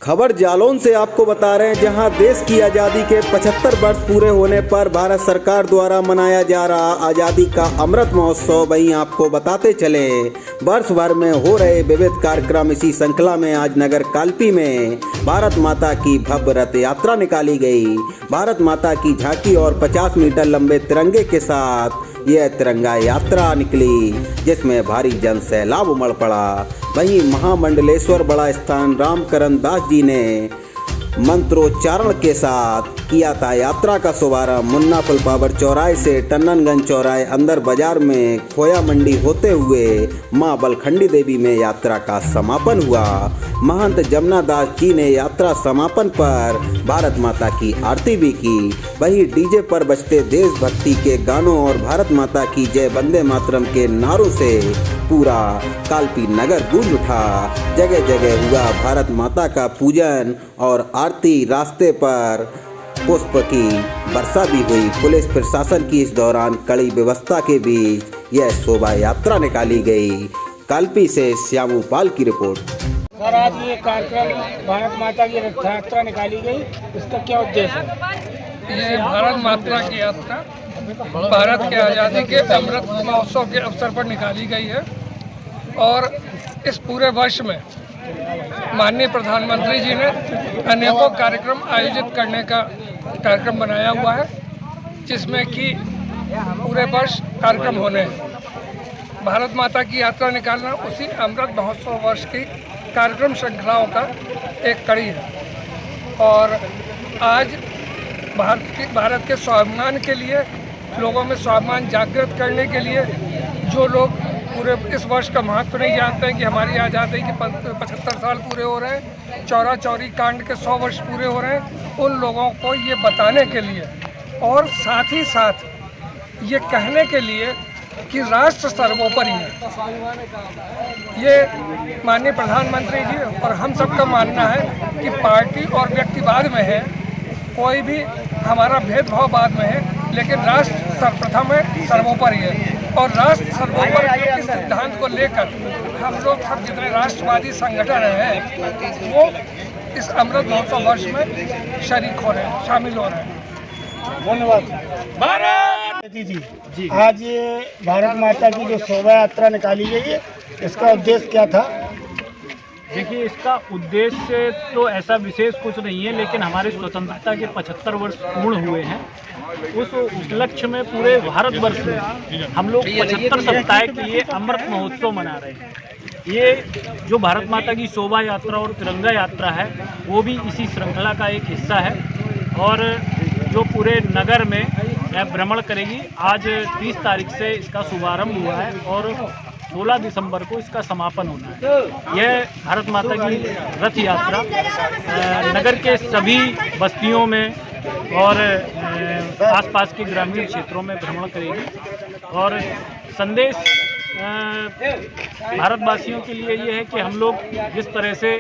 खबर जालौन से आपको बता रहे हैं, जहां देश की आज़ादी के 75 वर्ष पूरे होने पर भारत सरकार द्वारा मनाया जा रहा आज़ादी का अमृत महोत्सव। वहीं आपको बताते चले, वर्ष भर में हो रहे विविध कार्यक्रम। इसी श्रृंखला में आज नगर कालपी में भारत माता की भव्य रथ यात्रा निकाली गई। भारत माता की झांकी और 50 मीटर लंबे तिरंगे के साथ यह तिरंगा यात्रा निकली, जिसमें भारी जन सैलाब उमड़ पड़ा। वहीं महामंडलेश्वर बड़ा स्थान रामकरण दास जी ने मंत्रोच्चारण के साथ किया था यात्रा का शुभारंभ। मुन्ना पुल पावर चौराहे से टन्ननगंज चौराहे अंदर बाजार में खोया मंडी होते हुए मां बलखंडी देवी में यात्रा का समापन हुआ। महंत जमुना दास जी ने यात्रा समापन पर भारत माता की आरती भी की। वहीं डीजे पर बजते देशभक्ति के गानों और भारत माता की जय वंदे मातरम के नारों से पूरा कालपी नगर गूंज उठा। जगह जगह हुआ भारत माता का पूजन और आरती। रास्ते पर पुष्प की वर्षा भी हुई। पुलिस प्रशासन की इस दौरान कड़ी व्यवस्था के बीच यह शोभा यात्रा निकाली गई। कालपी से श्यामू पाल की रिपोर्ट। सर, आज ये कार्यक्रम भारत माता की रथ यात्रा निकाली गई, इसका क्या उद्देश्य है? ये भारत माता की यात्रा भारत के आज़ादी के अमृत महोत्सव के अवसर पर निकाली गई है और इस पूरे वर्ष में माननीय प्रधानमंत्री जी ने अनेकों कार्यक्रम आयोजित करने का कार्यक्रम बनाया हुआ है, जिसमें कि पूरे वर्ष कार्यक्रम होने हैं। भारत माता की यात्रा निकालना उसी अमृत महोत्सव वर्ष की कार्यक्रम श्रृंखलाओं का एक कड़ी है और आज भारत के स्वाभिमान के लिए, लोगों में स्वाभिमान जागृत करने के लिए जो लोग पूरे इस वर्ष का महत्व नहीं जानते हैं कि हमारी आज़ादी के 75 साल पूरे हो रहे हैं, चौरा चौरी कांड के 100 वर्ष पूरे हो रहे हैं, उन लोगों को ये बताने के लिए और साथ ही साथ ये कहने के लिए कि राष्ट्र सर्वोपरि है। ये माननीय प्रधानमंत्री जी और हम सबका मानना है कि पार्टी और व्यक्तिवाद में है, कोई भी हमारा भेदभाव बाद में है, लेकिन राष्ट्र सर्वप्रथम है, सर्वोपरि है। और राष्ट्र सर्वोपरि के इस सिद्धांत को लेकर हम लोग सब जितने राष्ट्रवादी संगठन हैं वो इस अमृत महोत्सव वर्ष में शरीक हो रहे हैं, शामिल हो रहे हैं। धन्यवाद। जी, आज ये भारत माता की जो शोभा यात्रा निकाली गई है, इसका उद्देश्य क्या था? देखिए, इसका उद्देश्य तो ऐसा विशेष कुछ नहीं है, लेकिन हमारी स्वतंत्रता के 75 वर्ष पूर्ण हुए हैं। उस उपलक्ष्य में पूरे भारतवर्ष में हम लोग 75 सप्ताह के लिए अमृत महोत्सव मना रहे हैं। ये जो भारत माता की शोभा यात्रा और तिरंगा यात्रा है, वो भी इसी श्रृंखला का एक हिस्सा है और जो पूरे नगर में भ्रमण करेगी। आज 30 तारीख से इसका शुभारंभ हुआ है और 16 दिसंबर को इसका समापन होना है। यह भारत माता की रथ यात्रा नगर के सभी बस्तियों में और आसपास के ग्रामीण क्षेत्रों में भ्रमण करेगी और संदेश भारतवासियों के लिए ये है कि हम लोग जिस तरह से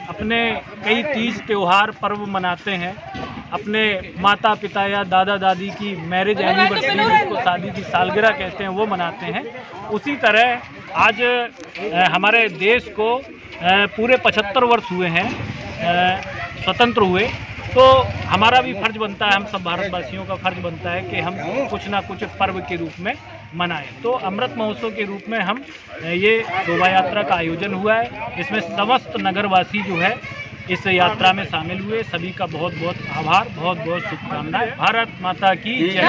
अपने कई तीज त्यौहार पर्व मनाते हैं, अपने माता पिता या दादा दादी की मैरिज एनिवर्सरी, जिसको शादी की सालगिरह कहते हैं, वो मनाते हैं। उसी तरह आज हमारे देश को पूरे 75 वर्ष हुए हैं स्वतंत्र हुए, तो हमारा भी फर्ज बनता है, हम सब भारतवासियों का फर्ज बनता है कि हम कुछ ना कुछ पर्व के रूप में मनाएं। तो अमृत महोत्सव के रूप में हम ये शोभा यात्रा का आयोजन हुआ है। इसमें समस्त नगरवासी जो है इस यात्रा में शामिल हुए। सभी का बहुत बहुत आभार, बहुत बहुत शुभकामनाएं। भारत माता की जय।